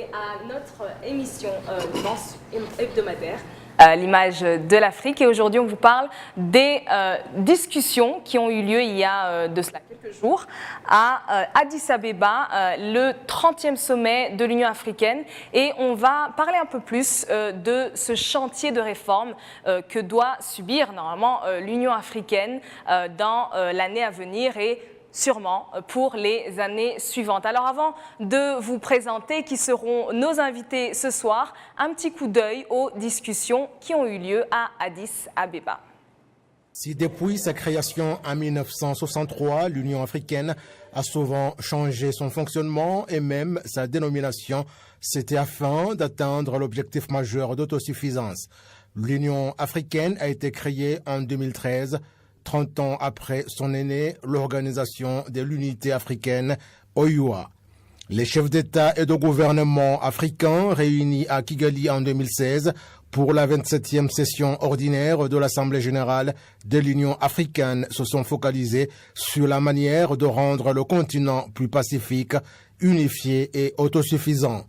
et à notre émission hebdomadaire, l'image de l'Afrique. Et aujourd'hui, on vous parle des discussions qui ont eu lieu il y a de cela quelques jours à Addis Abeba, le 30e sommet de l'Union africaine. Et on va parler un peu plus de ce chantier de réforme que doit subir normalement l'Union africaine dans l'année à venir et sûrement pour les années suivantes. Alors avant de vous présenter qui seront nos invités ce soir, un petit coup d'œil aux discussions qui ont eu lieu à Addis Abeba. Si depuis sa création en 1963, l'Union africaine a souvent changé son fonctionnement et même sa dénomination, c'était afin d'atteindre l'objectif majeur d'autosuffisance. L'Union africaine a été créée en 2013, 30 ans après son aîné, l'Organisation de l'Unité africaine, OUA. Les chefs d'État et de gouvernement africains réunis à Kigali en 2016 pour la 27e session ordinaire de l'Assemblée générale de l'Union africaine se sont focalisés sur la manière de rendre le continent plus pacifique, unifié et autosuffisant.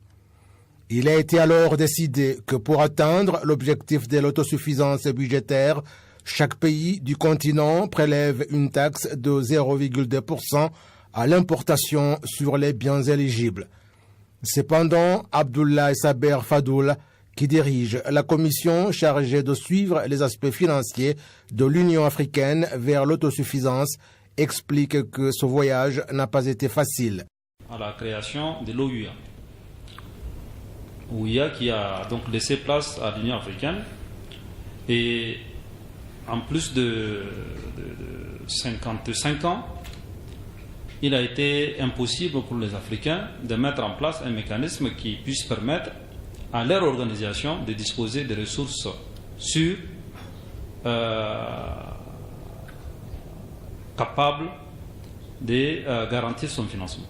Il a été alors décidé que pour atteindre l'objectif de l'autosuffisance budgétaire, chaque pays du continent prélève une taxe de 0,2% à l'importation sur les biens éligibles. Cependant, Abdoulaye Saber Fadoul, qui dirige la commission chargée de suivre les aspects financiers de l'Union africaine vers l'autosuffisance, explique que ce voyage n'a pas été facile. À la création de l'OUA. OUA qui a donc laissé place à l'Union africaine et en plus de 55 ans, il a été impossible pour les Africains de mettre en place un mécanisme qui puisse permettre à leur organisation de disposer de ressources sûres, capables de garantir son financement.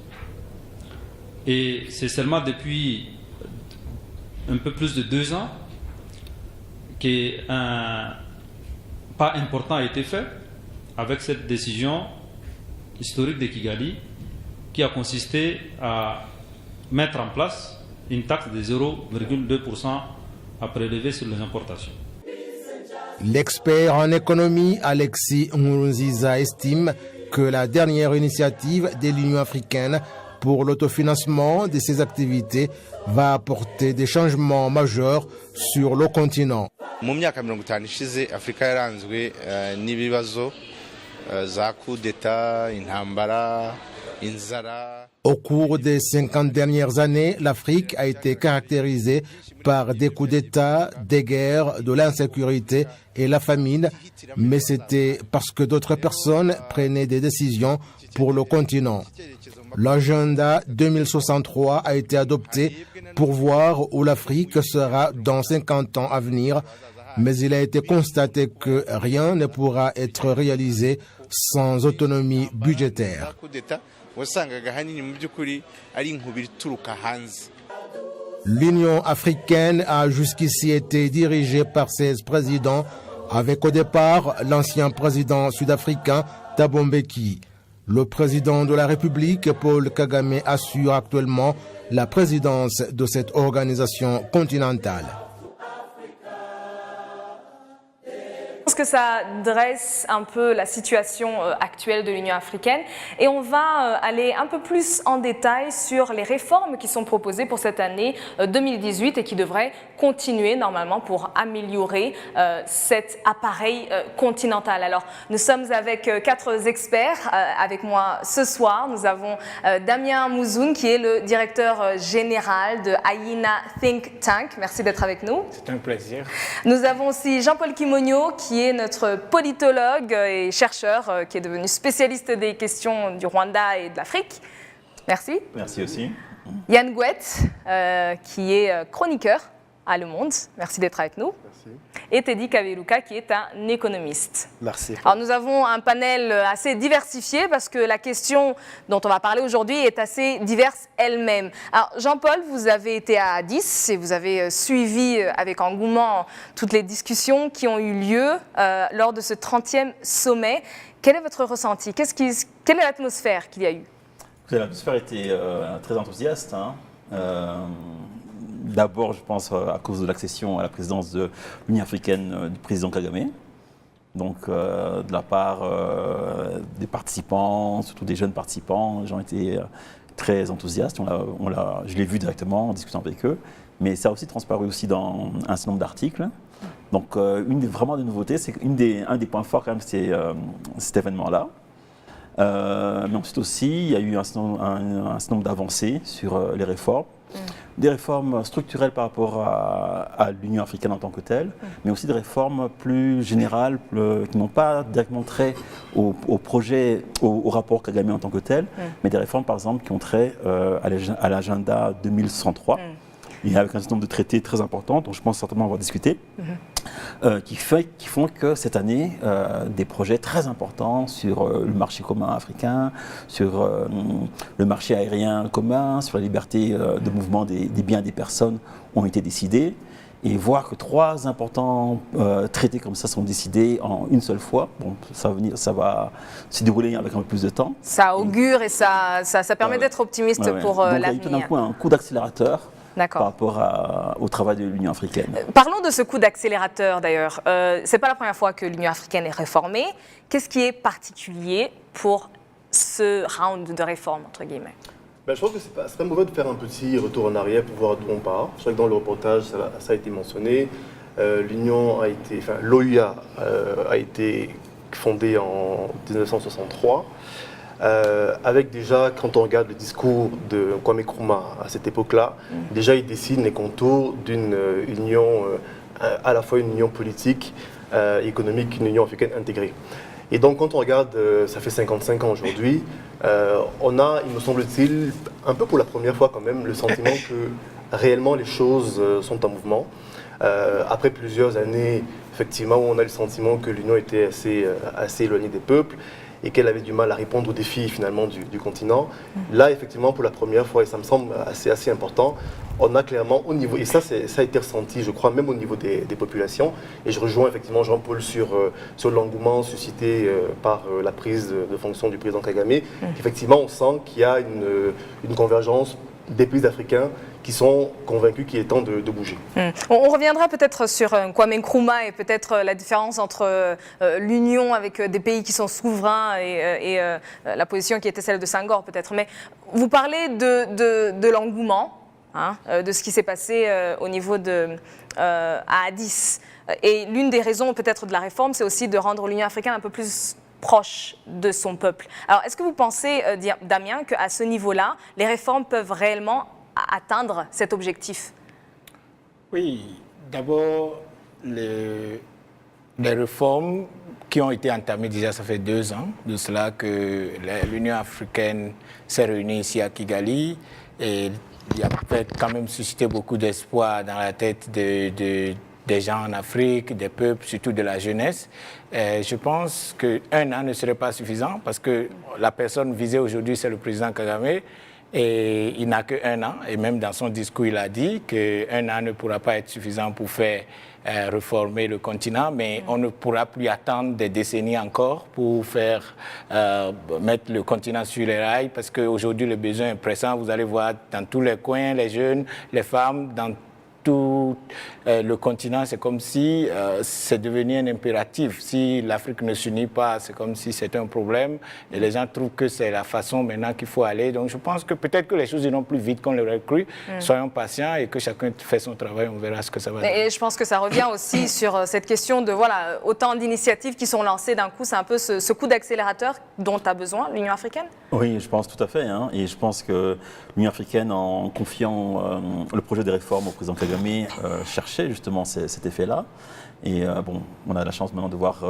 Et c'est seulement depuis un peu plus de 2 ans qu'un pas important a été fait avec cette décision historique de Kigali qui a consisté à mettre en place une taxe de 0,2% à prélever sur les importations. L'expert en économie Alexis Nkurunziza estime que la dernière initiative de l'Union africaine pour l'autofinancement de ses activités va apporter des changements majeurs sur le continent. Mu myaka 50 ishize Afrika yaranzwe n'ibibazo za coup d'État, intambara, inzara. Au cours des 50 dernières années, l'Afrique a été caractérisée par des coups d'État, des guerres, de l'insécurité et la famine, mais c'était parce que d'autres personnes prenaient des décisions pour le continent. L'agenda 2063 a été adopté pour voir où l'Afrique sera dans 50 ans à venir, mais il a été constaté que rien ne pourra être réalisé sans autonomie budgétaire. L'Union africaine a jusqu'ici été dirigée par 16 présidents, avec au départ l'ancien président sud-africain Thabo Mbeki. Le président de la République, Paul Kagame, assure actuellement la présidence de cette organisation continentale. Je pense que ça dresse un peu la situation actuelle de l'Union africaine et on va aller un peu plus en détail sur les réformes qui sont proposées pour cette année 2018 et qui devraient continuer normalement pour améliorer cet appareil continental. Alors nous sommes avec 4 experts avec moi ce soir. Nous avons Damien Mouzoun qui est le directeur général de Aina Think Tank. Merci d'être avec nous. C'est un plaisir. Nous avons aussi Jean-Paul Kimonio qui est notre politologue et chercheur qui est devenu spécialiste des questions du Rwanda et de l'Afrique. Merci. Merci aussi. Yann Gouet, qui est chroniqueur à Le Monde. Merci d'être avec nous. Merci. Et Teddy Kaberuka, qui est un économiste. Merci. Alors nous avons un panel assez diversifié parce que la question dont on va parler aujourd'hui est assez diverse elle-même. Alors Jean-Paul, vous avez été à Addis et vous avez suivi avec engouement toutes les discussions qui ont eu lieu lors de ce 30e sommet. Quel est votre ressenti? Quelle est l'atmosphère qu'il y a eu? L'atmosphère était très enthousiaste. d'abord, je pense, à cause de l'accession à la présidence de l'Union africaine du président Kagame. Donc, de la part des participants, surtout des jeunes participants, les gens étaient très enthousiastes. Je l'ai vu directement en discutant avec eux. Mais ça a aussi transparu aussi dans un certain nombre d'articles. Donc, vraiment des nouveautés, c'est un des points forts quand même, c'est cet événement-là. Mais ensuite aussi, il y a eu un certain nombre d'avancées sur les réformes. Des réformes structurelles par rapport à l'Union africaine en tant que telle, mais aussi des réformes plus générales qui n'ont pas directement trait au projet, au rapport Kagame en tant que tel, mais des réformes par exemple qui ont trait à l'agenda 2103. Et avec un certain nombre de traités très importants, dont je pense certainement on va discuter, qui font que cette année, des projets très importants sur le marché commun africain, sur le marché aérien commun, sur la liberté de mouvement des biens et des personnes ont été décidés. Et voir que 3 importants traités comme ça sont décidés en une seule fois, bon, ça va se dérouler avec un peu plus de temps. Ça augure et ça permet d'être optimiste pour l'avenir. Donc il y a eu tout d'un coup un coup d'accélérateur par rapport au travail de l'Union africaine. Parlons de ce coup d'accélérateur d'ailleurs. Ce n'est pas la première fois que l'Union africaine est réformée. Qu'est-ce qui est particulier pour ce round de réforme, entre guillemets? Je pense que ce serait mauvais de faire un petit retour en arrière pour voir d'où on part. Je crois que dans le reportage, ça a été mentionné. L'OUA a été fondée en 1963. Avec déjà, quand on regarde le discours de Kwame Nkrumah à cette époque-là, déjà il dessine les contours d'une union, à la fois une union politique, économique, une union africaine intégrée. Et donc quand on regarde, ça fait 55 ans aujourd'hui, on a, il me semble-t-il, un peu pour la première fois quand même, le sentiment que réellement les choses sont en mouvement. Après plusieurs années, effectivement, où on a le sentiment que l'Union était assez éloignée des peuples, et qu'elle avait du mal à répondre aux défis finalement du continent. Là, effectivement, pour la première fois, et ça me semble assez important, on a clairement au niveau, et ça a été ressenti, je crois, même au niveau des populations, et je rejoins effectivement Jean-Paul sur l'engouement suscité par la prise de fonction du président Kagame. Effectivement, on sent qu'il y a une convergence des pays africains qui sont convaincus qu'il est temps de bouger. On reviendra peut-être sur Kwame Nkrumah et peut-être la différence entre l'union avec des pays qui sont souverains et la position qui était celle de Senghor peut-être. Mais vous parlez de l'engouement, de ce qui s'est passé au niveau à Addis. Et l'une des raisons peut-être de la réforme, c'est aussi de rendre l'Union africaine un peu plus proche de son peuple. Alors, est-ce que vous pensez, Damien, qu'à ce niveau-là, les réformes peuvent réellement atteindre cet objectif? Oui, d'abord, les réformes qui ont été entamées déjà, ça fait 2 ans de cela que l'Union africaine s'est réunie ici à Kigali et il a peut-être quand même suscité beaucoup d'espoir dans la tête des gens en Afrique, des peuples, surtout de la jeunesse. Je pense qu'1 an ne serait pas suffisant parce que la personne visée aujourd'hui, c'est le président Kagame et il n'a que 1 an. Et même dans son discours, il a dit qu'1 an ne pourra pas être suffisant pour faire réformer le continent, mais on ne pourra plus attendre des décennies encore pour faire mettre le continent sur les rails parce qu'aujourd'hui, le besoin est pressant. Vous allez voir dans tous les coins, les jeunes, les femmes, dans tout le continent, c'est comme si c'est devenu un impératif. Si l'Afrique ne s'unit pas, c'est comme si c'était un problème. Et les gens trouvent que c'est la façon maintenant qu'il faut aller. Donc je pense que peut-être que les choses iront plus vite qu'on l'aurait cru. Soyons patients et que chacun fait son travail, on verra ce que ça va donner. Et je pense que ça revient aussi sur cette question de autant d'initiatives qui sont lancées d'un coup. C'est un peu ce coup d'accélérateur dont a besoin l'Union africaine? Oui, je pense tout à fait. Et je pense que l'Union africaine, en confiant le projet des réformes au président Kagame, cherchait justement cet effet-là. Et on a la chance maintenant de voir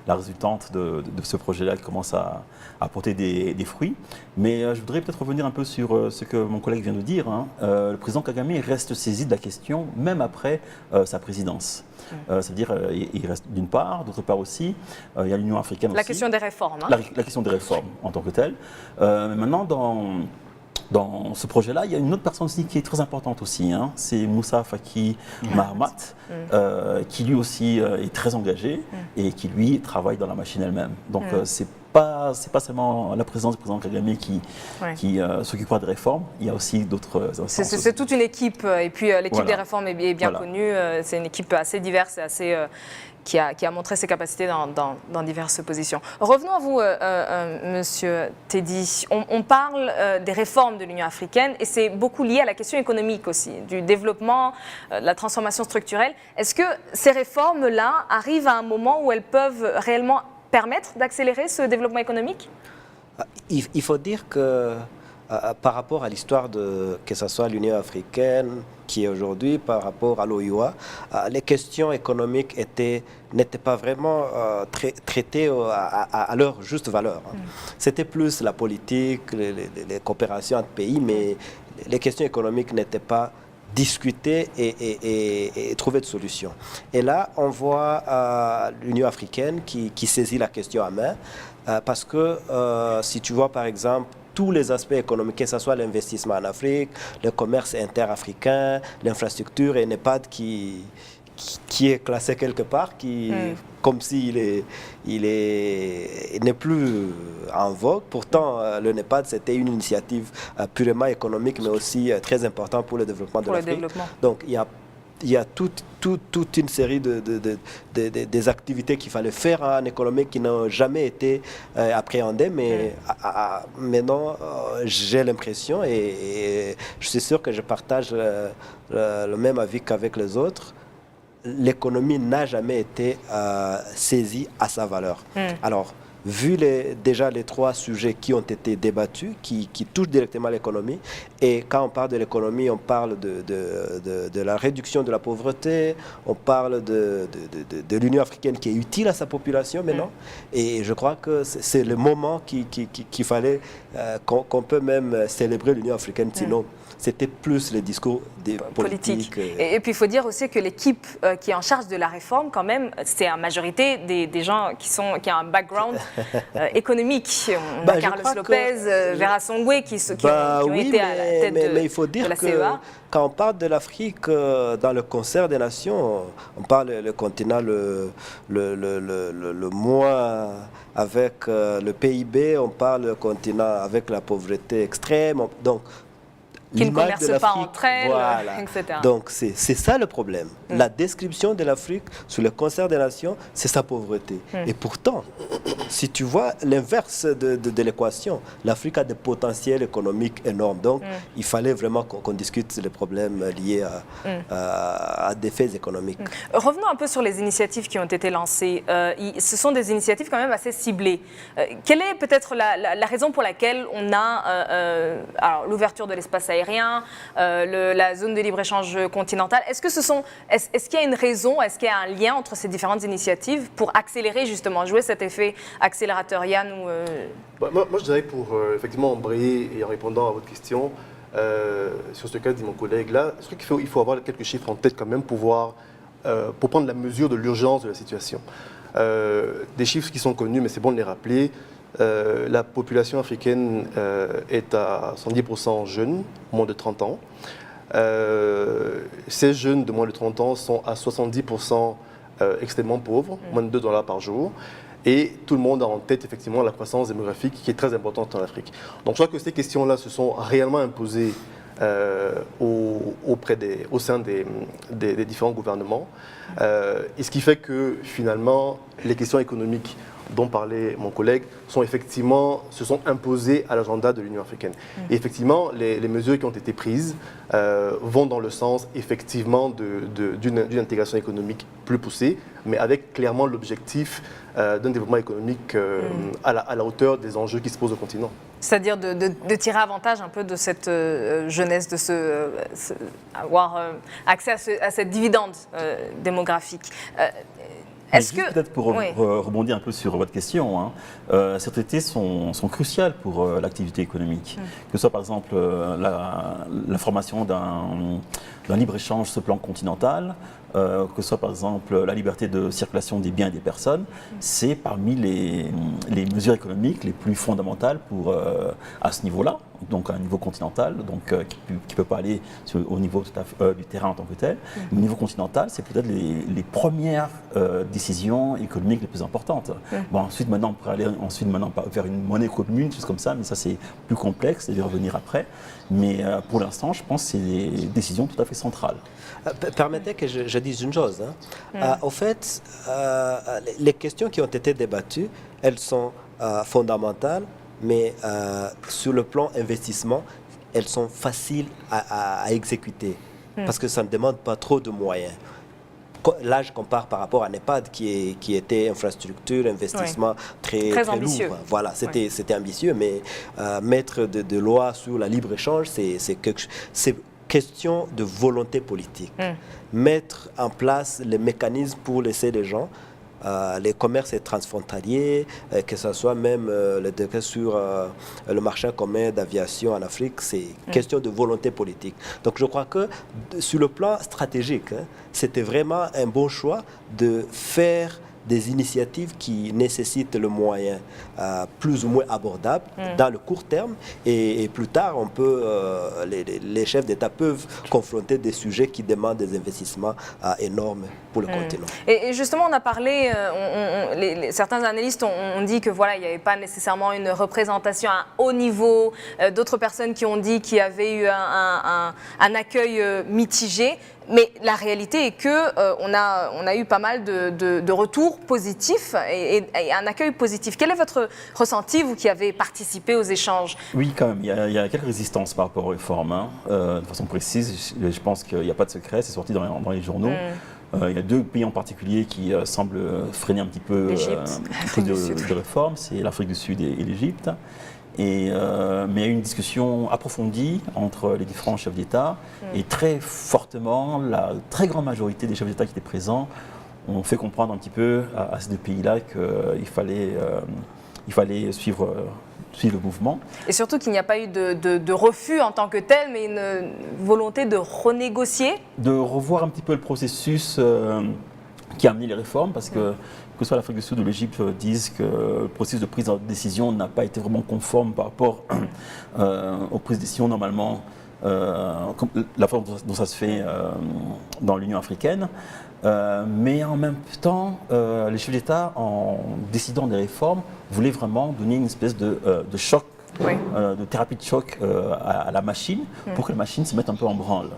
la résultante de ce projet-là qui commence à apporter des fruits. Mais je voudrais peut-être revenir un peu sur ce que mon collègue vient de dire. Le président Kagame reste saisi de la question même après sa présidence. C'est-à-dire il reste d'une part, d'autre part aussi, il y a l'Union africaine aussi. La question des réformes. La question des réformes en tant que telle. Mais maintenant, dans ce projet-là, il y a une autre personne aussi qui est très importante aussi, c'est Moussa Faki Mahamat, qui lui aussi est très engagé et qui lui travaille dans la machine elle-même. Donc c'est c'est pas seulement la présidence du président Kagame qui s'occupera des réformes, il y a aussi d'autres instances. C'est toute une équipe, et puis l'équipe des réformes est bien connue, c'est une équipe assez diverse et assez... Qui a montré ses capacités dans diverses positions. Revenons à vous, Monsieur Teddy. On parle des réformes de l'Union africaine et c'est beaucoup lié à la question économique aussi, du développement, de la transformation structurelle. Est-ce que ces réformes-là arrivent à un moment où elles peuvent réellement permettre d'accélérer ce développement économique? Il faut dire que par rapport à l'histoire que ce soit l'Union africaine qui est aujourd'hui, par rapport à l'OUA, les questions économiques n'étaient pas vraiment traitées à leur juste valeur. C'était plus la politique, les coopérations entre pays, mais les questions économiques n'étaient pas discuter et trouver de solutions. Et là, on voit l'Union africaine qui saisit la question à main, parce que si tu vois par exemple tous les aspects économiques, que ce soit l'investissement en Afrique, le commerce interafricain, l'infrastructure et NEPAD qui est classé quelque part, comme s'il n'est plus en vogue. Pourtant, le NEPAD, c'était une initiative purement économique, mais aussi très importante pour le développement de l'Afrique. Donc, il y a toute une série des activités qu'il fallait faire en économie qui n'ont jamais été appréhendées, mais maintenant, j'ai l'impression, et je suis sûr que je partage le même avis qu'avec les autres, l'économie n'a jamais été saisie à sa valeur. Alors, vu déjà les trois sujets qui ont été débattus, qui touchent directement l'économie, et quand on parle de l'économie, on parle de la réduction de la pauvreté, on parle de l'Union africaine qui est utile à sa population maintenant, et je crois que c'est le moment qu'il fallait, qu'on peut même célébrer l'Union africaine, sinon c'était plus les discours des politiques. Et puis il faut dire aussi que l'équipe qui est en charge de la réforme, quand même, c'est en majorité des gens qui ont un background économique. On a Carlos Lopez, Vera Songwe qui ont été à la tête mais il faut dire de la que CEA. Quand on parle de l'Afrique dans le concert des nations, on parle le continent le moins avec le PIB, on parle le continent avec la pauvreté extrême. Donc, qui ne commercent pas entre elles, etc. Donc c'est ça le problème. La description de l'Afrique sur le concert des nations, c'est sa pauvreté. Et pourtant, si tu vois l'inverse de l'équation, l'Afrique a des potentiels économiques énormes. Donc il fallait vraiment qu'on discute les problèmes liés à des faits économiques. Revenons un peu sur les initiatives qui ont été lancées. Ce sont des initiatives quand même assez ciblées. Quelle est peut-être la raison pour laquelle on a l'ouverture de l'espace aérien, la zone de libre-échange continentale? Est-ce qu'il y a une raison, est-ce qu'il y a un lien entre ces différentes initiatives pour accélérer justement, jouer cet effet accélérateur, Yann moi, je dirais pour effectivement embrayer et en répondant à votre question, sur ce qu'a dit mon collègue là, je trouve qu'il faut avoir quelques chiffres en tête quand même pour prendre la mesure de l'urgence de la situation. Des chiffres qui sont connus, mais c'est bon de les rappeler. La population africaine est à 110% jeunes, moins de 30 ans. Ces jeunes de moins de 30 ans sont à 70% extrêmement pauvres, moins de $2 par jour. Et tout le monde a en tête effectivement la croissance démographique qui est très importante en Afrique. Donc je crois que ces questions-là se sont réellement imposées au sein des différents gouvernements. Et ce qui fait que finalement, les questions économiques dont parlait mon collègue se sont imposées à l'agenda de l'Union africaine. Et effectivement, les mesures qui ont été prises vont dans le sens effectivement d'une intégration économique plus poussée, mais avec clairement l'objectif d'un développement économique à la hauteur des enjeux qui se posent au continent. C'est-à-dire de tirer avantage un peu de cette jeunesse, avoir accès à cette dividende démographique. Peut-être pour rebondir un peu sur votre question, ces traités sont cruciaux pour l'activité économique. Que ce soit par exemple la formation d'un libre-échange sur le plan continental, que ce soit par exemple la liberté de circulation des biens et des personnes, c'est parmi les mesures économiques les plus fondamentales à ce niveau-là. donc à un niveau continental, donc qui ne peut pas aller au niveau du terrain en tant que tel. Au niveau continental, c'est peut-être les premières décisions économiques les plus importantes. Bon, ensuite, maintenant, on pourrait aller vers une monnaie commune, choses comme ça, mais ça c'est plus complexe, et je vais revenir après. Mais pour l'instant, je pense que c'est des décisions tout à fait centrales. Permettez que je dise une chose. Au fait, les questions qui ont été débattues, elles sont fondamentales, mais sur le plan investissement, elles sont faciles à exécuter parce que ça ne demande pas trop de moyens. Là, je compare par rapport à NEPAD qui était infrastructure, investissement très ambitieux. Lourd. Voilà, c'était ambitieux, mais mettre de loi sur la libre-échange, c'est question de volonté politique. Mettre en place les mécanismes pour laisser les gens, les commerces transfrontaliers, que ce soit même le décret sur le marché commun d'aviation en Afrique, c'est question de volonté politique. Donc je crois que sur le plan stratégique, c'était vraiment un bon choix de faire des initiatives qui nécessitent le moyen plus ou moins abordable dans le court terme et plus tard on peut les chefs d'État peuvent confronter des sujets qui demandent des investissements énormes pour le continent. Et justement on a parlé, certains analystes ont dit que voilà il n'y avait pas nécessairement une représentation à haut niveau, d'autres personnes qui ont dit qu'il y avait eu un accueil mitigé. Mais la réalité est qu'on a eu pas mal de retours positifs et un accueil positif. Quel est votre ressenti, vous qui avez participé aux échanges? Oui, quand même, il y a quelques résistances par rapport aux réformes. De façon précise, je pense qu'il n'y a pas de secret, c'est sorti dans les journaux. Il y a deux pays en particulier qui semblent freiner un petit peu de réformes, c'est l'Afrique du Sud et l'Égypte. Mais il y a eu une discussion approfondie entre les différents chefs d'État et très fortement, la très grande majorité des chefs d'État qui étaient présents ont fait comprendre un petit peu à ces deux pays-là qu'il fallait suivre le mouvement. Et surtout qu'il n'y a pas eu de refus en tant que tel, mais une volonté de renégocier. De revoir un petit peu le processus qui a amené les réformes, parce que ce soit l'Afrique du Sud ou l'Égypte disent que le processus de prise de décision n'a pas été vraiment conforme par rapport aux prises de décision normalement, la forme dont ça se fait dans l'Union africaine. Mais en même temps, les chefs d'État, en décidant des réformes, voulaient vraiment donner une espèce de choc, de thérapie de choc à la machine, pour que la machine se mette un peu en branle.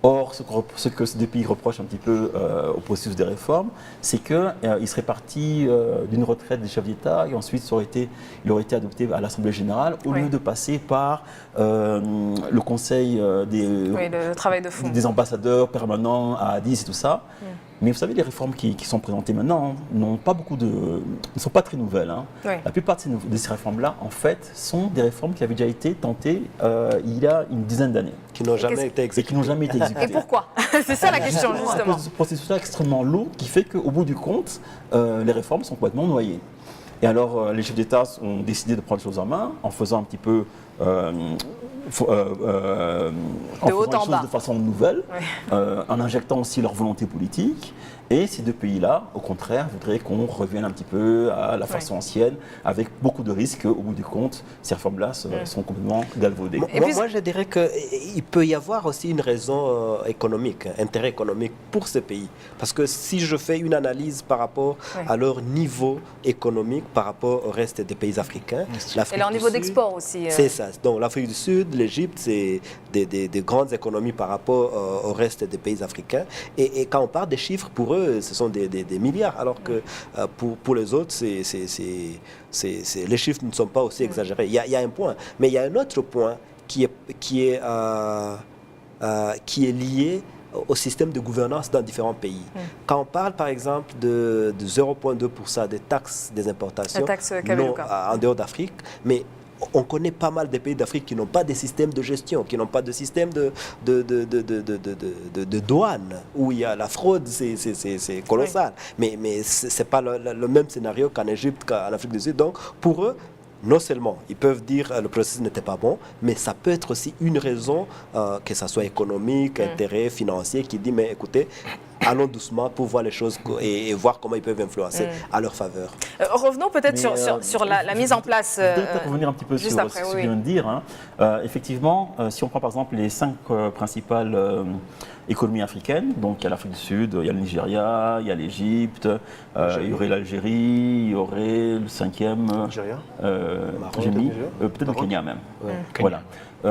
Or, ce que ces deux pays reprochent un petit peu au processus des réformes, c'est qu'il serait parti d'une retraite des chefs d'État et ensuite il aurait été adopté à l'Assemblée générale au lieu de passer par le conseil le travail de fond. Des ambassadeurs permanents à Addis et tout ça. Mais vous savez, les réformes qui sont présentées maintenant ne sont pas très nouvelles. La plupart de ces réformes-là, en fait, sont des réformes qui avaient déjà été tentées il y a une dizaine d'années. Qui n'ont jamais été exécutées. Et pourquoi? C'est ça la question, justement. Ce processus-là extrêmement lourd qui fait qu'au bout du compte, les réformes sont complètement noyées. Et alors, les chefs d'État ont décidé de prendre les choses en main en faisant un petit peu de façon nouvelle, en injectant aussi leur volonté politique. Et ces deux pays-là, au contraire, voudraient qu'on revienne un petit peu à la façon ancienne, avec beaucoup de risques qu'au bout du compte, ces réformes-là sont complètement galvaudées. Moi, je dirais qu'il peut y avoir aussi une raison économique, intérêt économique pour ces pays. Parce que si je fais une analyse par rapport à leur niveau économique, par rapport au reste des pays africains, et leur niveau d'export aussi. C'est ça. Donc l'Afrique du Sud, l'Égypte, c'est des grandes économies par rapport au reste des pays africains. Et quand on parle des chiffres, pour eux, ce sont des milliards, alors que pour les autres, les chiffres ne sont pas aussi exagérés. Il y a un point. Mais il y a un autre point qui est lié au système de gouvernance dans différents pays. Quand on parle, par exemple, de 0,2% des taxes des importations en dehors d'Afrique, mais on connaît pas mal des pays d'Afrique qui n'ont pas de système de gestion, qui n'ont pas de système de douane, où il y a la fraude, c'est colossal. Mais ce n'est pas le même scénario qu'en Égypte, qu'en Afrique du Sud. Donc, pour eux, non seulement ils peuvent dire que le processus n'était pas bon, mais ça peut être aussi une raison, que ce soit économique, intérêt financier, qui dit, mais écoutez, allons doucement pour voir les choses et voir comment ils peuvent influencer à leur faveur. Revenons peut-être sur la mise en place. Je voudrais peut-être revenir un petit peu sur ce que tu viens de dire. Hein. Effectivement, si on prend par exemple les 5 principales économies africaines, donc il y a l'Afrique du Sud, il y a le Nigeria, il y a l'Égypte, il y aurait l'Algérie, il y aurait le 5e, j'ai mis, peut-être le Kenya même. Ouais. Voilà.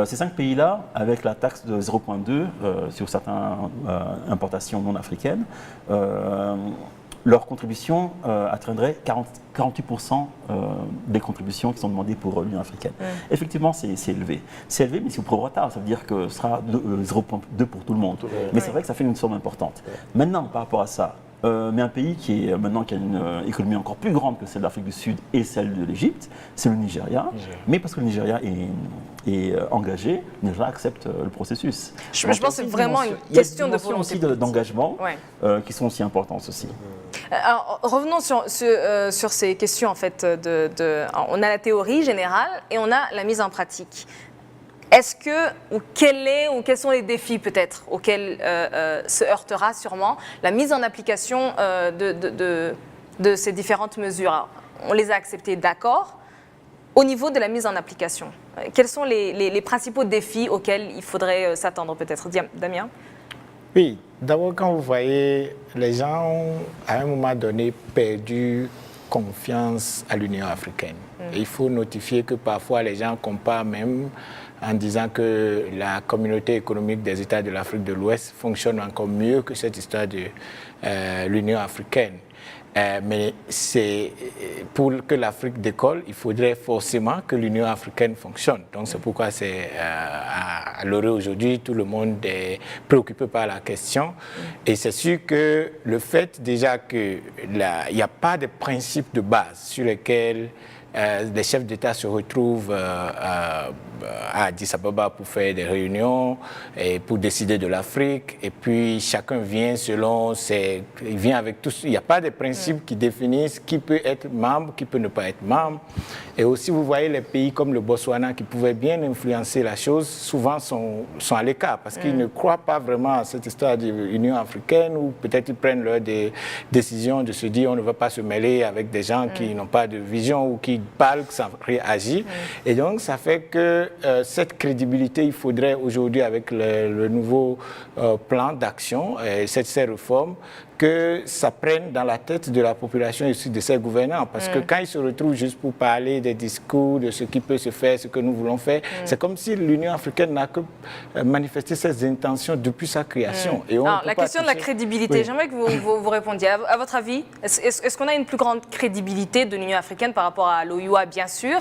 Ces 5 pays-là, avec la taxe de 0,2 sur certaines importations non africaines, leur contribution atteindrait 48% des contributions qui sont demandées pour l'Union africaine. Effectivement, c'est élevé. C'est élevé, mais c'est au prorata, ça veut dire que ce sera 0,2 pour tout le monde. Mais c'est vrai que ça fait une somme importante. Maintenant, par rapport à ça, mais un pays qui a une économie encore plus grande que celle de l'Afrique du Sud et celle de l'Égypte, c'est le Nigeria. Mais parce que le Nigeria est engagé, le Nigeria accepte le processus. Je pense que c'est vraiment une question de volonté aussi d'engagement qui sont aussi importantes aussi. Alors, revenons sur ces questions en fait. On a la théorie générale et on a la mise en pratique. Est-ce que, ou quels sont les défis peut-être auxquels se heurtera sûrement la mise en application de ces différentes mesures? Alors, on les a acceptées, d'accord. Au niveau de la mise en application, quels sont les principaux défis auxquels il faudrait s'attendre peut-être? Damien? Oui, d'abord quand vous voyez, les gens ont à un moment donné perdu confiance à l'Union africaine. Et il faut notifier que parfois les gens comparent même en disant que la communauté économique des États de l'Afrique de l'Ouest fonctionne encore mieux que cette histoire de l'Union africaine. Mais pour que l'Afrique décolle, il faudrait forcément que l'Union africaine fonctionne. Donc c'est pourquoi c'est à l'heure aujourd'hui, tout le monde est préoccupé par la question. Et c'est sûr que le fait déjà qu'il n'y a pas de principes de base sur lesquels les chefs d'État se retrouvent à Addis Ababa pour faire des réunions et pour décider de l'Afrique. Et puis chacun vient selon il vient avec tout. Il n'y a pas de principes qui définissent qui peut être membre, qui peut ne pas être membre. Et aussi, vous voyez les pays comme le Botswana qui pouvaient bien influencer la chose, souvent sont à l'écart parce qu'ils ne croient pas vraiment à cette histoire de l'Union africaine ou peut-être ils prennent leur décision de se dire on ne va pas se mêler avec des gens qui n'ont pas de vision ou qui parlent sans réagir. Et donc, ça fait que cette crédibilité, il faudrait aujourd'hui, avec le nouveau plan d'action et ces réformes, que ça prenne dans la tête de la population et aussi de ses gouvernants. Parce que quand ils se retrouvent juste pour parler des discours, de ce qui peut se faire, ce que nous voulons faire, c'est comme si l'Union africaine n'a que manifesté ses intentions depuis sa création. Et alors, la question de la crédibilité, j'aimerais que vous répondiez. À votre avis, est-ce qu'on a une plus grande crédibilité de l'Union africaine par rapport à l'OUA, bien sûr,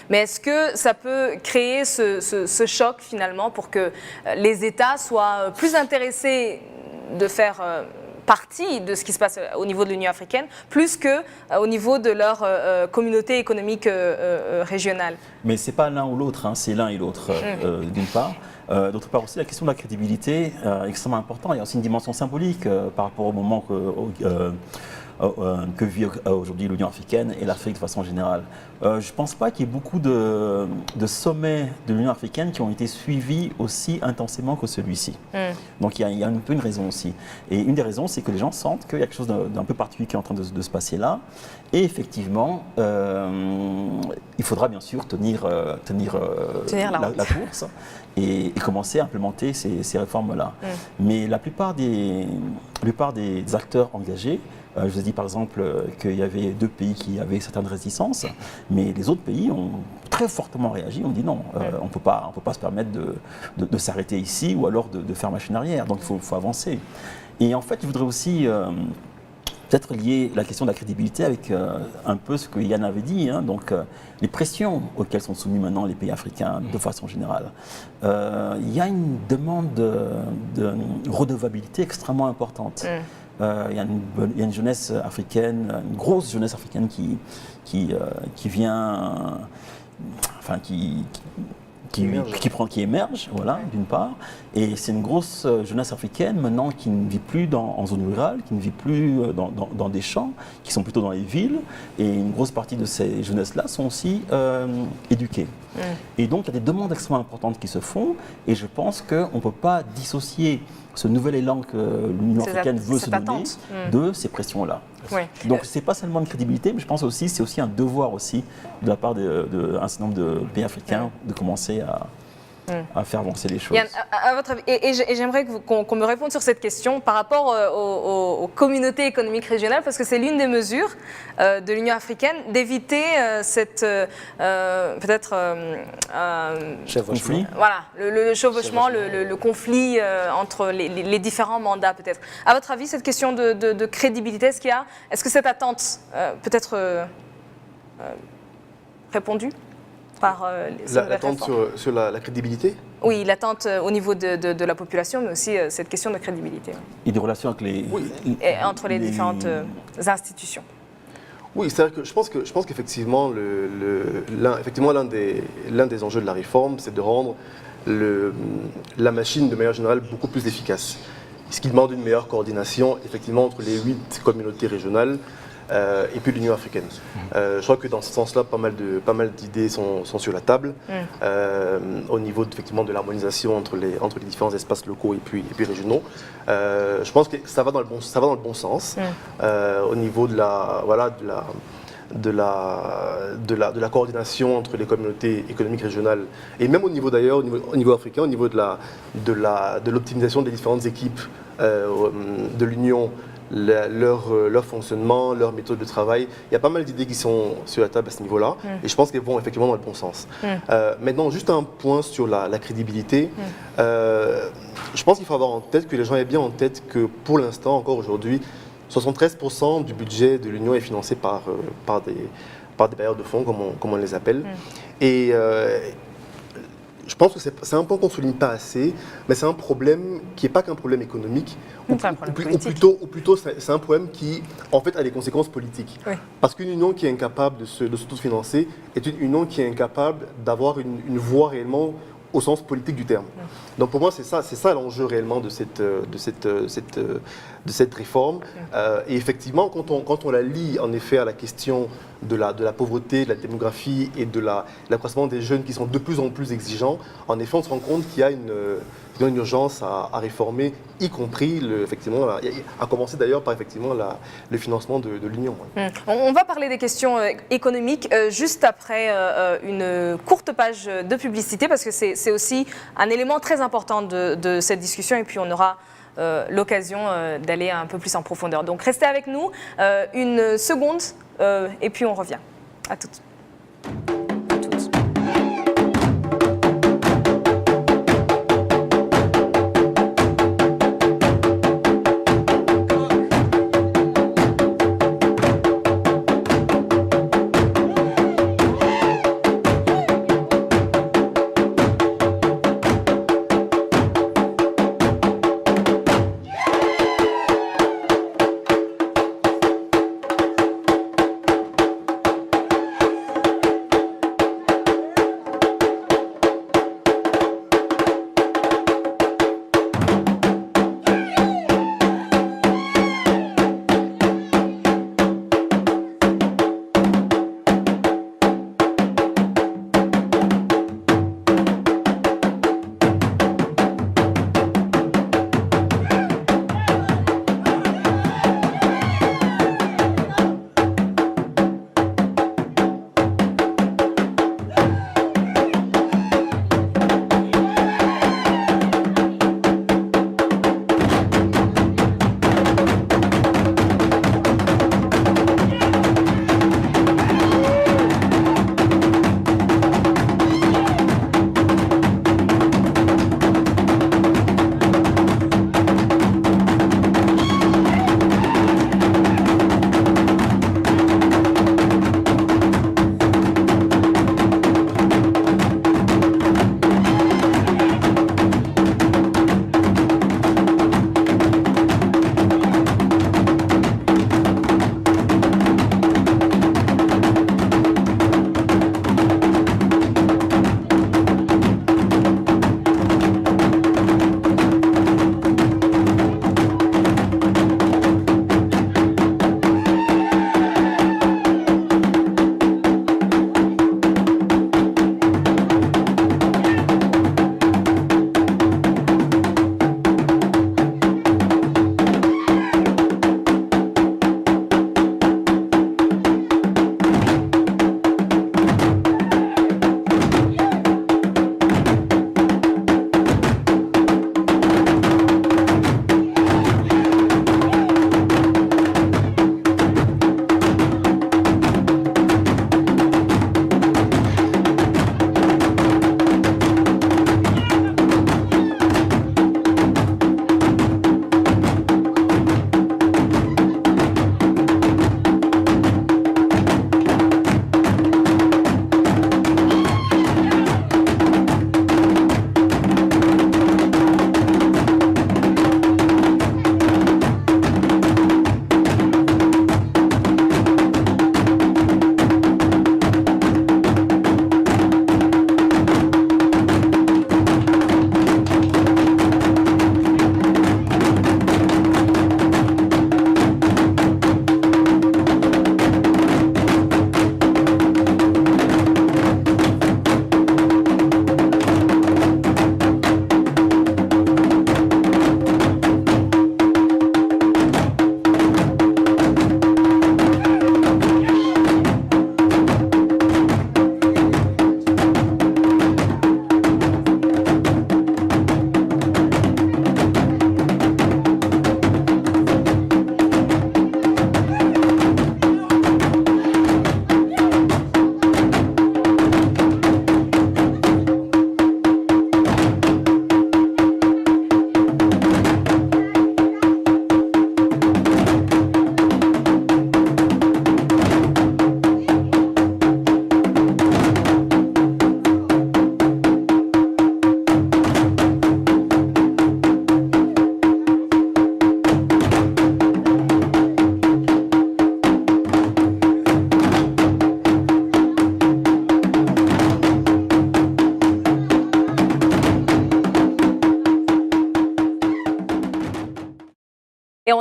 mais est-ce que ça peut créer ce choc finalement pour que les États soient plus intéressés de faire partie de ce qui se passe au niveau de l'Union africaine, plus qu'au niveau de leur communauté économique régionale? Mais ce n'est pas l'un ou l'autre, hein, c'est l'un et l'autre, d'une part. D'autre part aussi, la question de la crédibilité est extrêmement importante. Il y a aussi une dimension symbolique par rapport au moment que vit aujourd'hui l'Union africaine et l'Afrique de façon générale. Je ne pense pas qu'il y ait beaucoup de sommets de l'Union africaine qui ont été suivis aussi intensément que celui-ci. Donc il y a un peu une raison aussi. Et une des raisons, c'est que les gens sentent qu'il y a quelque chose d'un peu particulier qui est en train de se passer là. Et effectivement, il faudra bien sûr tenir la course et commencer à implémenter ces réformes-là. Mais la plupart des acteurs engagés, je vous ai dit par exemple qu'il y avait 2 pays qui avaient certaines réticences, mais les autres pays ont très fortement réagi. On dit non, on ne peut pas se permettre de s'arrêter ici ou alors de faire machine arrière. Donc il faut avancer. Et en fait, je voudrais aussi peut-être lier la question de la crédibilité avec un peu ce que Yann avait dit, hein, donc les pressions auxquelles sont soumis maintenant les pays africains de façon générale. Il y a une demande de redevabilité extrêmement importante. Il y a une jeunesse africaine, une grosse jeunesse africaine qui vient, enfin qui émerge, voilà, d'une part. Et c'est une grosse jeunesse africaine maintenant qui ne vit plus en zone rurale, qui ne vit plus dans des champs, qui sont plutôt dans les villes. Et une grosse partie de ces jeunesses-là sont aussi éduquées. Et donc il y a des demandes extrêmement importantes qui se font. Et je pense qu'on ne peut pas dissocier ce nouvel élan que l'Union africaine veut se donner de ces pressions-là. Oui. Donc ce n'est pas seulement une crédibilité, mais je pense aussi c'est aussi un devoir aussi de la part d'un certain nombre de pays africains de commencer à faire avancer les choses. Yann, à votre avis, et j'aimerais qu'on me réponde sur cette question par rapport aux communautés économiques régionales, parce que c'est l'une des mesures de l'Union africaine d'éviter cette peut-être conflit. Voilà, le chevauchement, le conflit entre les différents mandats peut-être. À votre avis, cette question de crédibilité, est-ce que cette attente peut-être répondue par l'attente sur la crédibilité? Oui, l'attente au niveau de la population, mais aussi cette question de crédibilité. Et des relations avec entre les différentes institutions. Oui, c'est-à-dire que je pense qu'effectivement, l'un des enjeux de la réforme, c'est de rendre la machine de manière générale beaucoup plus efficace. Ce qui demande une meilleure coordination, effectivement, entre les 8 communautés régionales et puis l'Union africaine. Je crois que dans ce sens-là, pas mal d'idées sont sur la table au niveau effectivement de l'harmonisation entre les différents espaces locaux et puis régionaux. Je pense que ça va dans le bon sens au niveau de la coordination entre les communautés économiques régionales et même au niveau d'ailleurs au niveau africain, au niveau de l'optimisation des différentes équipes de l'Union. Leur fonctionnement, leur méthode de travail. Il y a pas mal d'idées qui sont sur la table à ce niveau-là et je pense qu'elles vont effectivement dans le bon sens. Maintenant, juste un point sur la crédibilité. Je pense qu'il faut avoir en tête, que les gens aient bien en tête que pour l'instant, encore aujourd'hui, 73% du budget de l'Union est financé par des bailleurs de fonds, comme on les appelle. Et je pense que c'est un point qu'on ne souligne pas assez, mais c'est un problème qui n'est pas qu'un problème économique, ou plutôt c'est un problème qui en fait a des conséquences politiques. Oui. Parce qu'une union qui est incapable de s'autofinancer est une union qui est incapable d'avoir une voix réellement au sens politique du terme. Donc pour moi, c'est ça l'enjeu réellement de cette réforme. Et effectivement, quand on la lie en effet à la question de la pauvreté, de la démographie et de l'accroissement des jeunes qui sont de plus en plus exigeants, en effet, on se rend compte qu'il y a une urgence à réformer, y compris, effectivement, à commencer d'ailleurs par effectivement le financement de l'Union. On va parler des questions économiques juste après une courte page de publicité, parce que c'est aussi un élément très important de cette discussion, et puis on aura l'occasion d'aller un peu plus en profondeur. Donc restez avec nous une seconde, et puis on revient. À toutes.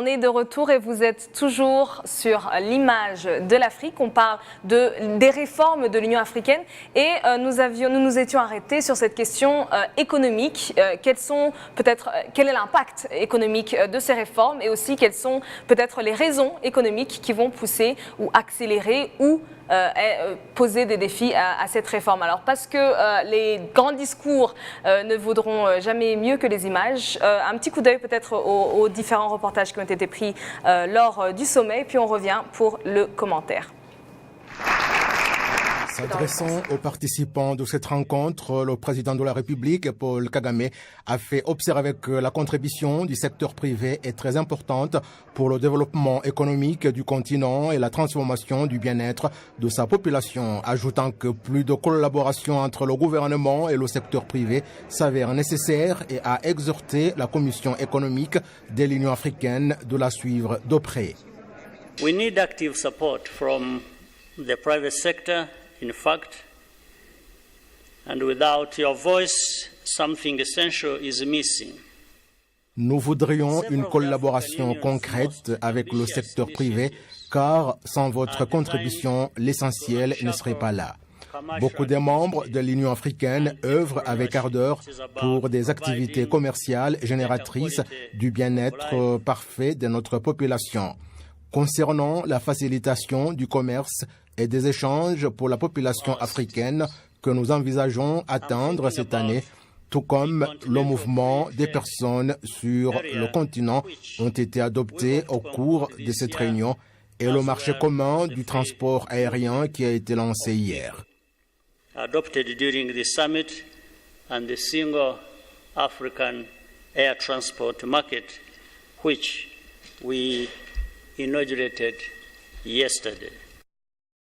est de retour et vous êtes toujours sur l'image de l'Afrique. On parle des réformes de l'Union africaine et nous nous étions arrêtés sur cette question économique. Quel est l'impact économique de ces réformes et aussi quelles sont peut-être les raisons économiques qui vont pousser ou accélérer ou poser des défis à cette réforme. Alors parce que les grands discours ne vaudront jamais mieux que les images, un petit coup d'œil peut-être aux différents reportages qui ont été pris lors du sommet, puis on revient pour le commentaire. S'adressant aux participants de cette rencontre, le président de la République, Paul Kagame, a fait observer que la contribution du secteur privé est très importante pour le développement économique du continent et la transformation du bien-être de sa population, ajoutant que plus de collaboration entre le gouvernement et le secteur privé s'avère nécessaire et a exhorté la Commission économique de l'Union africaine de la suivre de près. We need active support from the private sector. In fact, and without your voice, something essential is missing. Nous voudrions une collaboration concrète avec le secteur privé, car sans votre contribution, l'essentiel ne serait pas là. Beaucoup de membres de l'Union africaine œuvrent avec ardeur pour des activités commerciales génératrices du bien-être parfait de notre population. Concernant la facilitation du commerce et des échanges pour la population africaine que nous envisageons atteindre cette année, tout comme le mouvement des personnes sur le continent ont été adoptés au cours de cette réunion et le marché commun du transport aérien qui a été lancé hier. Adopted during the summit and the single African air transport market, which we inaugurated yesterday.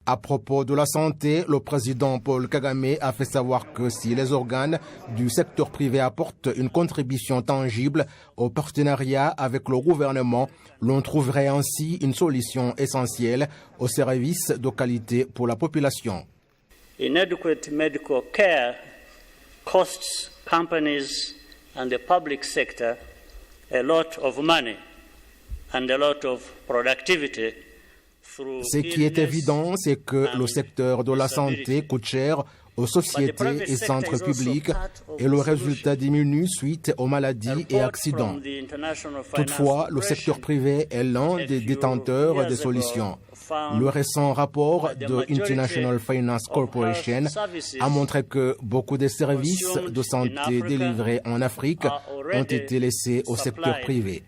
À propos de la santé, le président Paul Kagame a fait savoir que si les organes du secteur privé apportent une contribution tangible au partenariat avec le gouvernement, l'on trouverait ainsi une solution essentielle aux services de qualité pour la population. Inadequate medical care costs companies and the public sector a lot of money and a lot of productivity. Ce qui est évident, c'est que le secteur de la santé coûte cher aux sociétés et centres publics et le résultat diminue suite aux maladies et accidents. Toutefois, le secteur privé est l'un des détenteurs des solutions. Le récent rapport de International Finance Corporation a montré que beaucoup de services de santé délivrés en Afrique ont été laissés au secteur privé.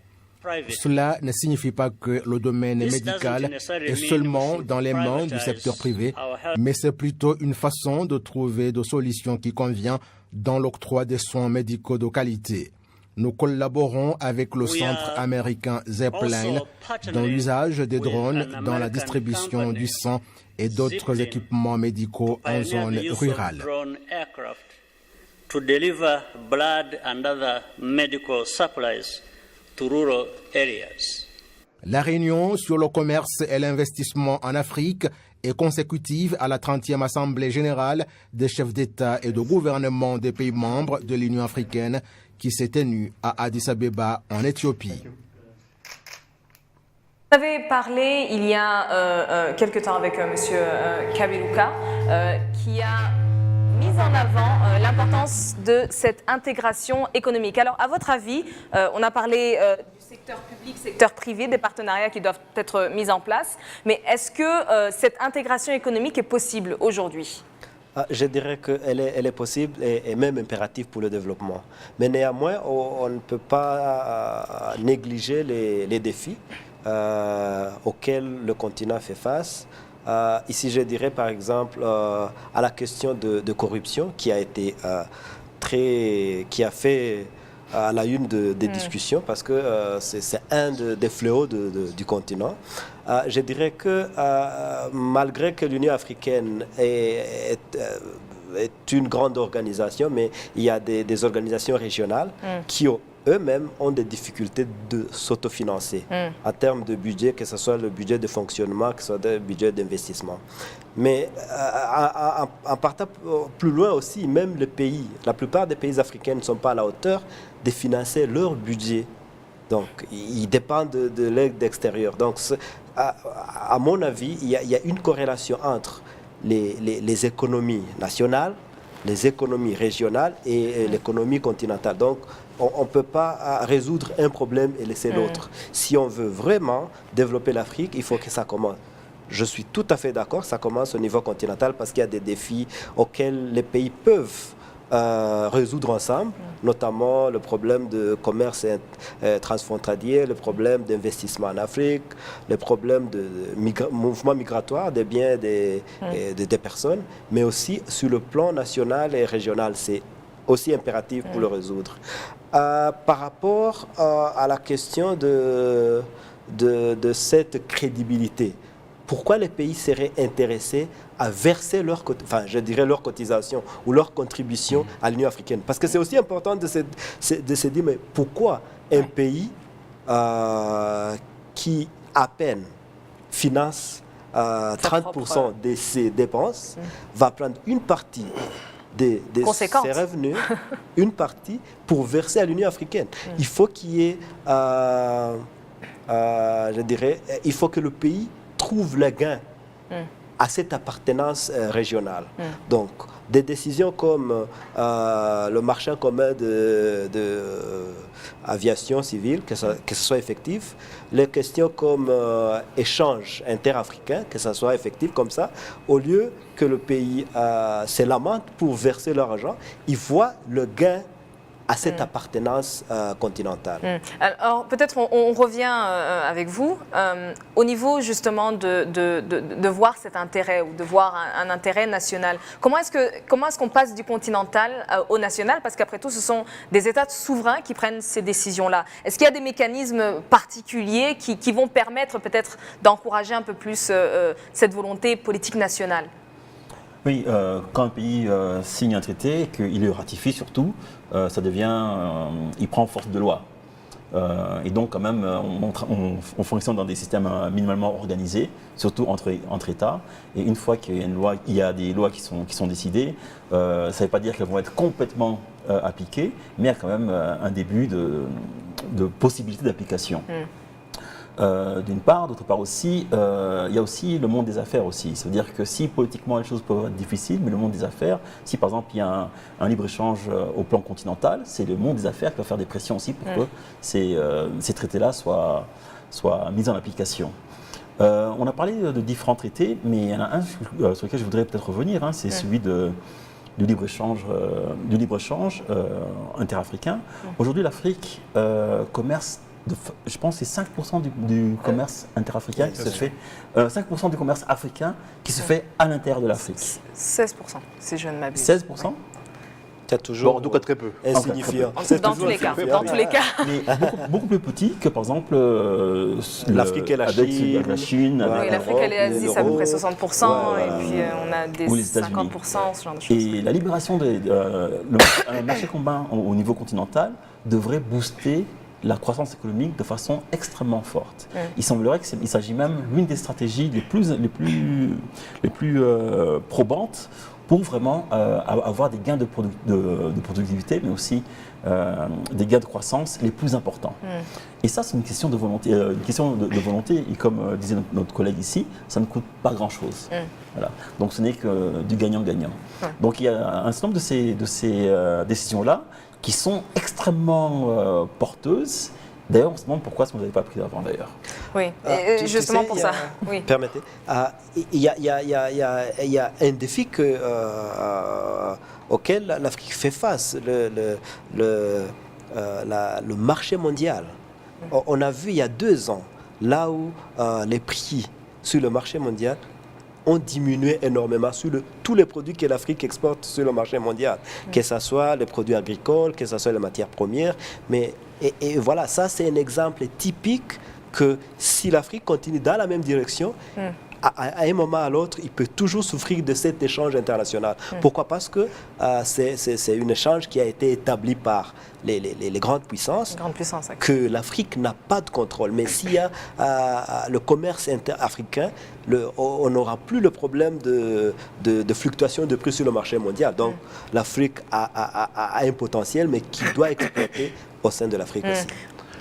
Cela ne signifie pas que le domaine médical est seulement dans les mains du secteur privé, mais c'est plutôt une façon de trouver des solutions qui conviennent dans l'octroi des soins médicaux de qualité. Nous collaborons avec le centre américain Zipline dans l'usage des drones dans la distribution du sang et d'autres équipements médicaux en zone rurale. To deliver blood and other medical supplies to rural areas. La réunion sur le commerce et l'investissement en Afrique est consécutive à la 30e Assemblée générale des chefs d'État et de gouvernement des pays membres de l'Union africaine qui s'est tenue à Addis Abeba en Éthiopie. Vous avez parlé il y a quelque temps avec M. Kaberuka qui a mis en avant l'importance de cette intégration économique. Alors, à votre avis, on a parlé du secteur public, secteur privé, des partenariats qui doivent être mis en place, mais est-ce que cette intégration économique est possible aujourd'hui ? Je dirais qu'elle est possible et même impérative pour le développement. Mais néanmoins, on ne peut pas négliger les défis auxquels le continent fait face. Ici, je dirais par exemple à la question de corruption qui a été qui a fait à la une des discussions parce que c'est un des fléaux du continent. Je dirais que malgré que l'Union africaine est une grande organisation, mais il y a des organisations régionales qui eux-mêmes ont des difficultés de s'autofinancer en termes de budget, que ce soit le budget de fonctionnement, que ce soit le budget d'investissement. Mais en partant plus loin aussi, même les pays, la plupart des pays africains ne sont pas à la hauteur de financer leur budget Donc, ils dépendent de l'aide extérieure. Donc, à mon avis, il y a une corrélation entre les économies nationales, les économies régionales et l'économie continentale. Donc, on ne peut pas résoudre un problème et laisser l'autre. Si on veut vraiment développer l'Afrique, il faut que ça commence. Je suis tout à fait d'accord, ça commence au niveau continental parce qu'il y a des défis auxquels les pays peuvent résoudre ensemble, notamment le problème de commerce transfrontalier, le problème d'investissement en Afrique, le problème de mouvement migratoire des biens des personnes, mais aussi sur le plan national et régional. C'est aussi impératif pour le résoudre. Par rapport à la question de cette crédibilité, pourquoi les pays seraient intéressés à verser leur cotisation ou leur contribution à l'Union africaine? Parce que c'est aussi important de se dire, mais pourquoi un pays qui à peine finance 30% de ses dépenses va prendre une partie de ses revenus, une partie pour verser à l'Union africaine? Il faut qu'il y ait, il faut que le pays trouve le gain à cette appartenance régionale. Donc, des décisions comme le marché commun de aviation civile, que ce soit effectif, les questions comme échange interafricain, que ce soit effectif comme ça, au lieu que le pays se lamente pour verser leur argent, ils voient le gain à cette appartenance continentale. Alors peut-être on revient avec vous au niveau justement de voir cet intérêt ou de voir un intérêt national. Comment est-ce qu'on passe du continental au national? Parce qu'après tout, ce sont des États souverains qui prennent ces décisions-là. Est-ce qu'il y a des mécanismes particuliers qui vont permettre peut-être d'encourager un peu plus cette volonté politique nationale? Oui, quand un pays signe un traité et qu'il le ratifie surtout, ça devient, il prend force de loi. Et donc quand même, on fonctionne dans des systèmes minimalement organisés, surtout entre États. Et une fois qu'il y a une loi, il y a des lois qui sont décidées, ça ne veut pas dire qu'elles vont être complètement appliquées, mais il y a quand même un début de possibilité d'application. D'une part, d'autre part aussi, il y a aussi le monde des affaires aussi. Ça veut dire que si politiquement les choses peuvent être difficiles, mais le monde des affaires, si par exemple il y a un libre-échange au plan continental, c'est le monde des affaires qui va faire des pressions aussi pour que ces traités-là soient mis en application. On a parlé de différents traités, mais il y en a un sur lequel je voudrais peut-être revenir, c'est celui du libre-échange interafricain. Aujourd'hui, l'Afrique commerce. Je pense que c'est 5% du commerce interafricain qui se fait, 5% du commerce africain qui se fait à l'intérieur de l'Afrique. 16%, si je ne m'abuse. 16%. C'est toujours, en tout cas très peu. Insignifiant. Dans tous les cas. Mais beaucoup plus petit que par exemple l'Afrique et la Chine. Oui, l'Afrique et l'Asie, c'est à peu près 60%, et puis on a des 50%, ce genre de choses. Et la libération du marché commun au niveau continental devrait booster la croissance économique de façon extrêmement forte. Il semblerait qu'il s'agit même l'une des stratégies les plus probantes pour vraiment avoir des gains de productivité, mais aussi des gains de croissance les plus importants. Et ça, c'est une question de volonté. Et comme disait notre collègue ici, ça ne coûte pas grand-chose. Voilà. Donc ce n'est que du gagnant-gagnant. Donc il y a un certain nombre de ces décisions-là qui sont extrêmement porteuses. D'ailleurs, on se demande pourquoi est-ce qu'on ne l'avait pas pris avant d'ailleurs. Oui, justement pour ça. Oui. Permettez. Il y a un défi auquel l'Afrique fait face, le marché mondial. On a vu il y a 2 ans, là où les prix sur le marché mondial ont diminué énormément sur tous les produits que l'Afrique exporte sur le marché mondial, que ce soit les produits agricoles, que ce soit les matières premières. Et voilà, ça c'est un exemple typique que si l'Afrique continue dans la même direction, à un moment à l'autre, il peut toujours souffrir de cet échange international. Pourquoi? Parce que c'est un échange qui a été établi par les grandes puissances, que l'Afrique n'a pas de contrôle. Mais s'il y a le commerce interafricain, on n'aura plus le problème de fluctuation de prix sur le marché mondial. Donc l'Afrique a un potentiel, mais qui doit exploiter au sein de l'Afrique aussi.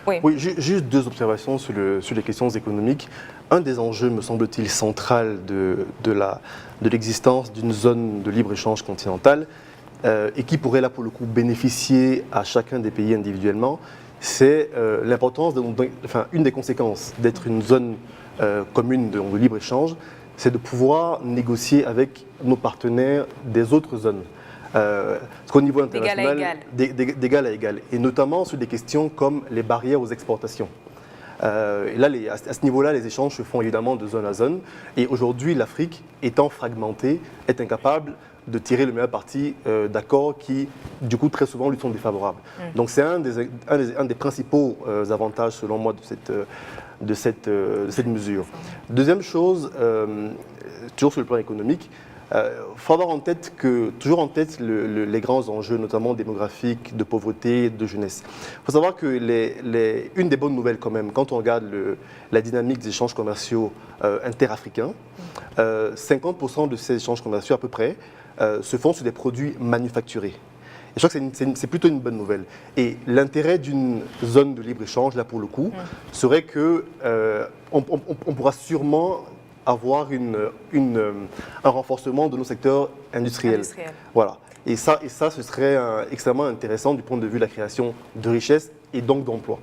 Oui, juste 2 observations sur les questions économiques. Un des enjeux, me semble-t-il, central de l'existence d'une zone de libre-échange continentale et qui pourrait là pour le coup bénéficier à chacun des pays individuellement, c'est l'importance, une des conséquences d'être une zone commune de libre-échange, c'est de pouvoir négocier avec nos partenaires des autres zones. Parce qu'au niveau international, d'égal à égal. Et notamment sur des questions comme les barrières aux exportations. Et là, à ce niveau-là, les échanges se font évidemment de zone à zone. Et aujourd'hui, l'Afrique, étant fragmentée, est incapable de tirer le meilleur parti d'accords qui, du coup, très souvent lui sont défavorables. Donc c'est un des principaux avantages, selon moi, de cette mesure. Deuxième chose, toujours sur le plan économique, il faut avoir toujours en tête les grands enjeux, notamment démographiques, de pauvreté, de jeunesse. Il faut savoir que une des bonnes nouvelles quand même, quand on regarde la dynamique des échanges commerciaux interafricains, 50% de ces échanges commerciaux à peu près se font sur des produits manufacturés. Et je crois que c'est plutôt une bonne nouvelle. Et l'intérêt d'une zone de libre-échange, là pour le coup, serait qu'on pourra sûrement avoir un renforcement de nos secteurs industriels. Voilà. Et ça, ce serait extrêmement intéressant du point de vue de la création de richesses et donc d'emplois.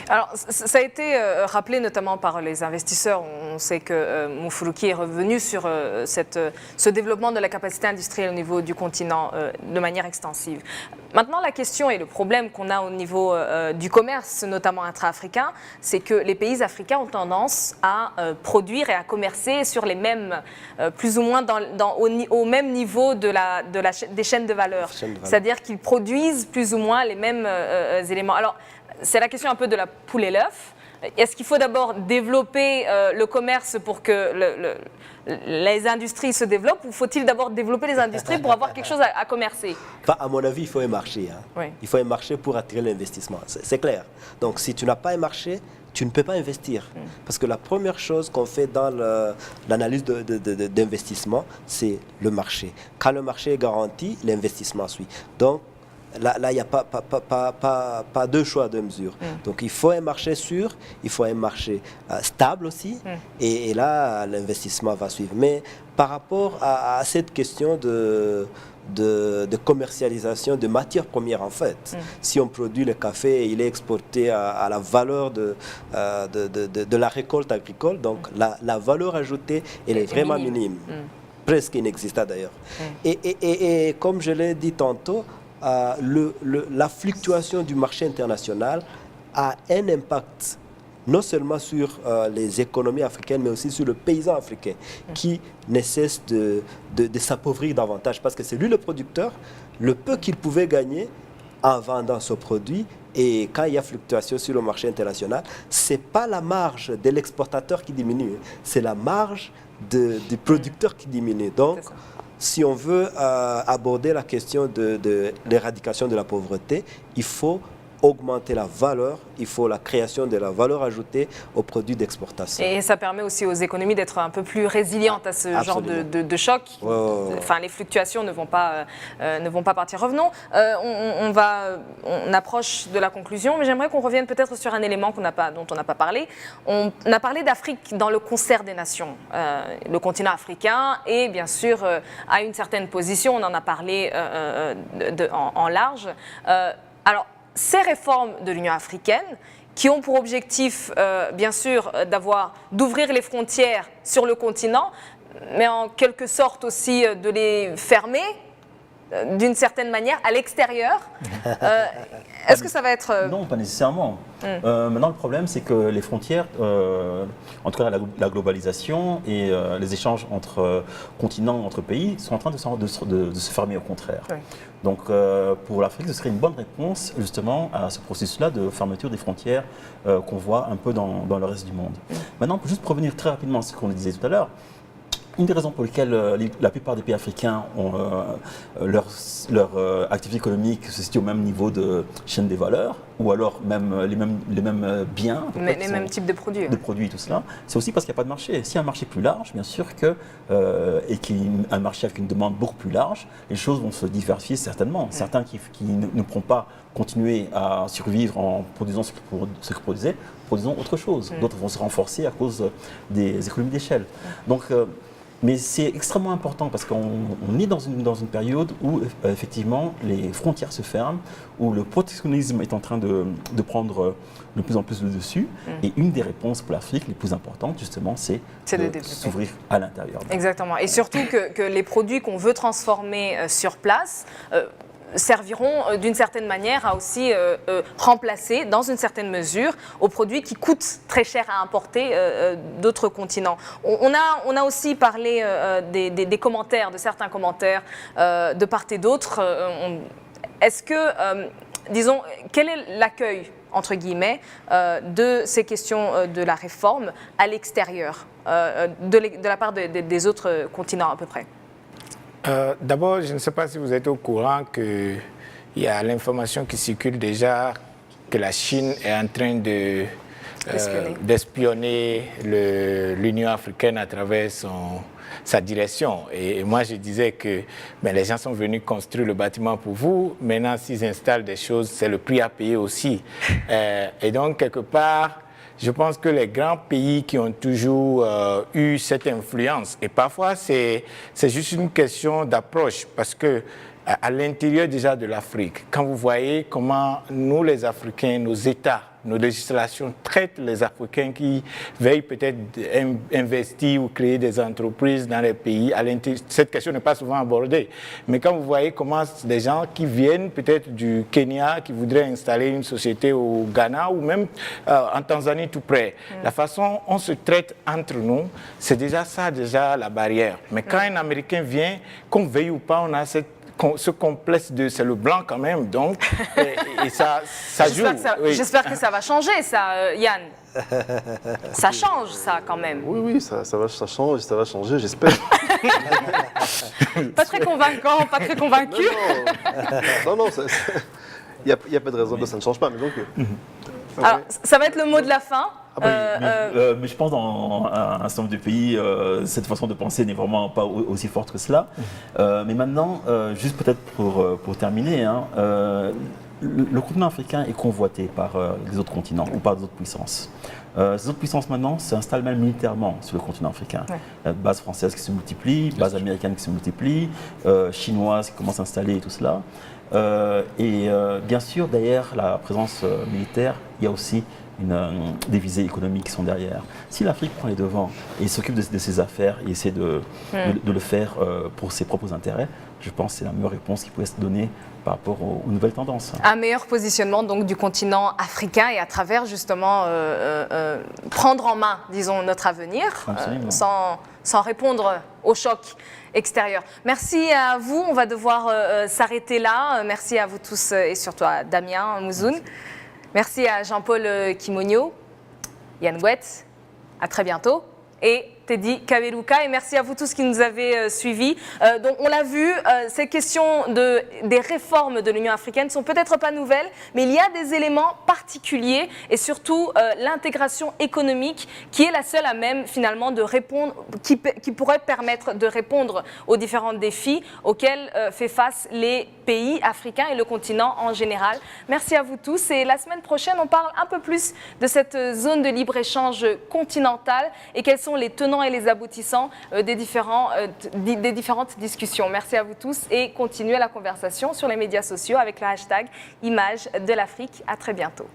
Alors, ça a été rappelé notamment par les investisseurs. On sait que Mufuluki est revenu sur ce développement de la capacité industrielle au niveau du continent de manière extensive. Maintenant, la question et le problème qu'on a au niveau du commerce, notamment intra-africain, c'est que les pays africains ont tendance à produire et à commercer sur les mêmes, plus ou moins au même niveau des chaînes de valeur. C'est-à-dire qu'ils produisent plus ou moins les mêmes éléments. Alors, c'est la question un peu de la poule et l'œuf. Est-ce qu'il faut d'abord développer le commerce pour que les industries se développent ou faut-il d'abord développer les industries pour avoir quelque chose à commercer? Enfin, à mon avis, il faut un marché. Oui. Il faut un marché pour attirer l'investissement. C'est clair. Donc, si tu n'as pas un marché, tu ne peux pas investir. Parce que la première chose qu'on fait dans l'analyse d'investissement, c'est le marché. Quand le marché est garanti, l'investissement suit. Donc, là, il n'y a pas deux choix, deux mesures. Donc, il faut un marché sûr, il faut un marché stable aussi, et là, l'investissement va suivre. Mais par rapport à cette question de commercialisation de matières premières, en fait, si on produit le café et il est exporté à la valeur de la récolte agricole, donc la valeur ajoutée, elle est vraiment minime, presque inexistante d'ailleurs. Et comme je l'ai dit tantôt, la fluctuation du marché international a un impact non seulement sur les économies africaines, mais aussi sur le paysan africain, qui ne cesse de s'appauvrir davantage, parce que c'est lui le producteur, le peu qu'il pouvait gagner en vendant ce produit, et quand il y a fluctuation sur le marché international, ce n'est pas la marge de l'exportateur qui diminue, c'est la marge du producteur qui diminue. Donc, si on veut aborder la question de l'éradication de la pauvreté, il faut augmenter la valeur, il faut la création de la valeur ajoutée aux produits d'exportation. Et ça permet aussi aux économies d'être un peu plus résilientes à ce genre de choc. Enfin, les fluctuations ne vont pas partir. Revenons, on approche de la conclusion, mais j'aimerais qu'on revienne peut-être sur un élément dont on n'a pas parlé. On a parlé d'Afrique dans le concert des nations. Le continent africain est bien sûr à une certaine position, on en a parlé en large. Alors, ces réformes de l'Union africaine, qui ont pour objectif, bien sûr, d'ouvrir les frontières sur le continent, mais en quelque sorte aussi de les fermer, d'une certaine manière, à l'extérieur. Est-ce que ça va être... Non, pas nécessairement. Maintenant, le problème, c'est que les frontières, en tout cas la globalisation et les échanges entre continents, entre pays, sont en train de se fermer au contraire. Oui. Donc, pour l'Afrique, ce serait une bonne réponse, justement, à ce processus-là de fermeture des frontières qu'on voit un peu dans le reste du monde. Maintenant, juste pour revenir très rapidement à ce qu'on disait tout à l'heure, une des raisons pour lesquelles la plupart des pays africains ont leur activité économique se situe au même niveau de chaîne des valeurs, ou alors même les mêmes biens, les mêmes types de produits. De produits, tout cela, c'est aussi parce qu'il n'y a pas de marché. S'il y a un marché plus large, bien sûr et un marché avec une demande beaucoup plus large, les choses vont se diversifier certainement. Certains qui ne pourront pas continuer à survivre en produisant ce qu'ils produisaient, produisons autre chose. D'autres vont se renforcer à cause des économies d'échelle. Donc, mais c'est extrêmement important parce qu'on est dans une période où effectivement les frontières se ferment, où le protectionnisme est en train de prendre de plus en plus le dessus. Et une des réponses pour l'Afrique les plus importantes, justement, c'est de s'ouvrir à l'intérieur. Exactement. Et surtout que les produits qu'on veut transformer sur place serviront d'une certaine manière à aussi remplacer, dans une certaine mesure, aux produits qui coûtent très cher à importer d'autres continents. On a aussi parlé des commentaires, de certains commentaires de part et d'autre. Est-ce que, disons, quel est l'accueil, entre guillemets, de ces questions de la réforme à l'extérieur, de la part des autres continents à peu près? D'abord, je ne sais pas si vous êtes au courant qu'il y a l'information qui circule déjà que la Chine est en train d'espionner l'Union africaine à travers sa direction. Et moi, je disais que les gens sont venus construire le bâtiment pour vous. Maintenant, s'ils installent des choses, c'est le prix à payer aussi. Et donc, quelque part, je pense que les grands pays qui ont toujours eu cette influence, et parfois c'est juste une question d'approche, parce que à l'intérieur déjà de l'Afrique, quand vous voyez comment nous les Africains, nos États, nos législations traitent les Africains qui veillent peut-être investir ou créer des entreprises dans les pays, cette question n'est pas souvent abordée. Mais quand vous voyez comment des gens qui viennent peut-être du Kenya, qui voudraient installer une société au Ghana ou même en Tanzanie tout près, la façon on se traite entre nous, c'est déjà ça, déjà la barrière. Mais quand un Américain vient, qu'on veille ou pas, on a ce complexe de c'est le blanc quand même, donc et ça joue. J'espère que ça va changer, ça, Yann. Ça change, ça, quand même. Oui, ça change, ça va changer, j'espère. Pas très convaincant, pas très convaincu. Non, il n'y a pas de raison que ça ne change pas, mais donc... Alors, ça va être le mot de la fin. Mais je pense dans un certain nombre de pays, cette façon de penser n'est vraiment pas aussi forte que cela. Mais maintenant, juste peut-être pour terminer, le continent africain est convoité par les autres continents ou par d'autres puissances. Ces autres puissances maintenant s'installent même militairement sur le continent africain. Bases françaises qui se multiplient, bases américaines qui se multiplient, chinoises qui commencent à s'installer et tout cela. Et bien sûr, derrière la présence militaire, il y a aussi des visées économiques qui sont derrière. Si l'Afrique prend les devants et s'occupe de ses affaires et essaie de le faire pour ses propres intérêts, je pense que c'est la meilleure réponse qui pourrait se donner par rapport aux nouvelles tendances. Un meilleur positionnement donc du continent africain et à travers justement prendre en main, disons, notre avenir sans répondre au choc extérieur. Merci à vous, on va devoir s'arrêter là. Merci à vous tous et surtout à Damien Mouzoun. Merci à Jean-Paul Kimonio, Yann Gouet, à très bientôt, et Teddy Kaberuka, et merci à vous tous qui nous avez suivis. Donc on l'a vu, ces questions des réformes de l'Union africaine sont peut-être pas nouvelles, mais il y a des éléments particuliers et surtout l'intégration économique qui est la seule à même finalement de répondre, qui pourrait permettre de répondre aux différents défis auxquels fait face les pays africains et le continent en général. Merci à vous tous et la semaine prochaine on parle un peu plus de cette zone de libre-échange continentale et quels sont les tenants et les aboutissants des différentes discussions. Merci à vous tous et continuez la conversation sur les médias sociaux avec le hashtag Images de l'Afrique. À très bientôt.